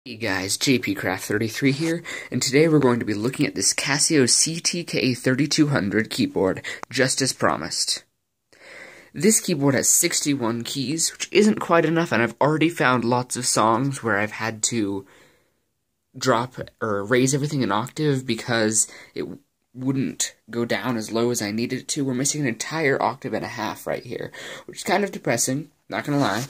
Hey guys, JPCraft33 here, and today we're going to be looking at this Casio CTK-3200 keyboard, just as promised. This keyboard has 61 keys, which isn't quite enough, and I've already found lots of songs where I've had to drop or raise everything an octave because it wouldn't go down as low as I needed it to. We're missing an entire octave and a half right here, which is kind of depressing, not gonna lie.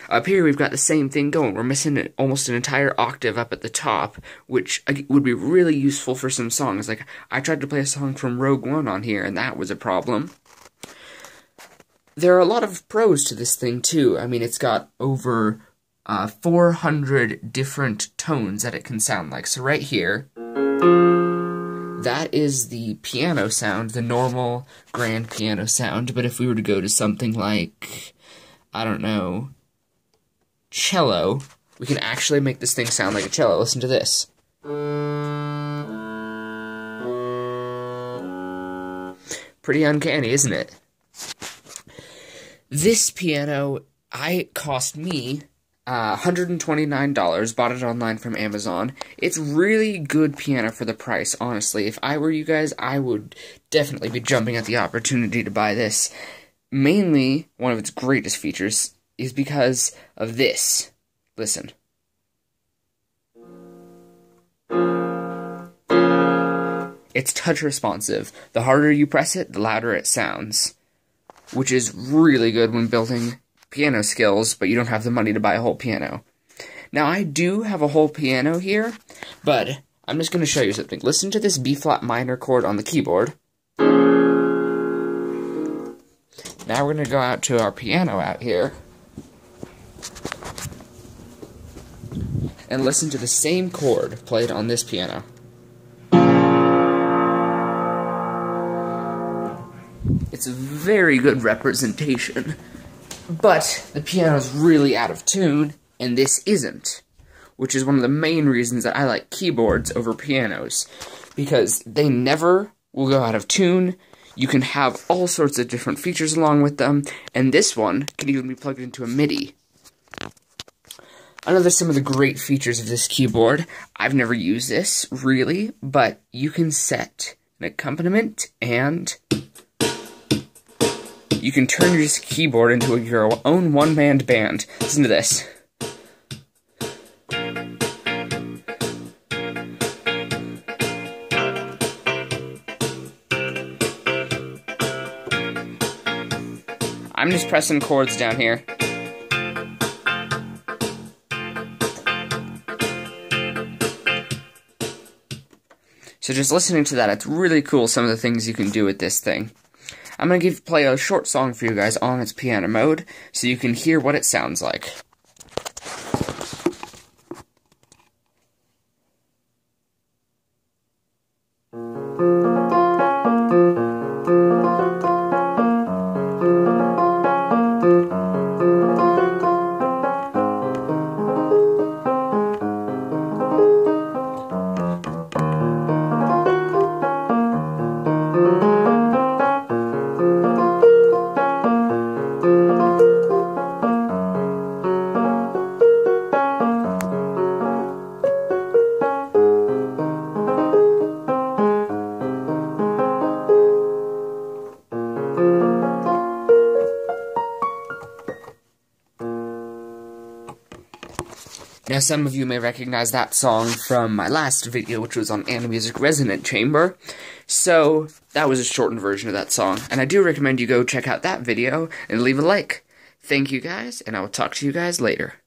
Up here, we've got the same thing going. We're missing almost an entire octave up at the top, which would be really useful for some songs. Like, I tried to play a song from Rogue One on here, and that was a problem. There are a lot of pros to this thing, too. I mean, it's got over 400 different tones that it can sound like. So right here, that is the piano sound, the normal grand piano sound. But if we were to go to something like, I don't know, cello, we can actually make this thing sound like a cello. Listen to this. Pretty uncanny, isn't it? This piano, cost me $129, bought it online from Amazon. It's really good piano for the price, honestly. If I were you guys, I would definitely be jumping at the opportunity to buy this. Mainly, one of its greatest features is because of this. Listen. It's touch responsive. The harder you press it, the louder it sounds, which is really good when building piano skills, but you don't have the money to buy a whole piano. Now, I do have a whole piano here, but I'm just going to show you something. Listen to this B-flat minor chord on the keyboard. Now we're going to go out to our piano out here and listen to the same chord played on this piano. It's a very good representation, but the piano's really out of tune, and this isn't, which is one of the main reasons that I like keyboards over pianos, because they never will go out of tune. You can have all sorts of different features along with them, and this one can even be plugged into a MIDI. Another some of the great features of this keyboard, I've never used this, really, but you can set an accompaniment, and you can turn your keyboard into your own one-man band. Listen to this. I'm just pressing chords down here. So just listening to that, it's really cool some of the things you can do with this thing. I'm going to play a short song for you guys on its piano mode, so you can hear what it sounds like. Now, some of you may recognize that song from my last video, which was on Animusic Resonant Chamber. So, that was a shortened version of that song. And I do recommend you go check out that video and leave a like. Thank you guys, and I will talk to you guys later.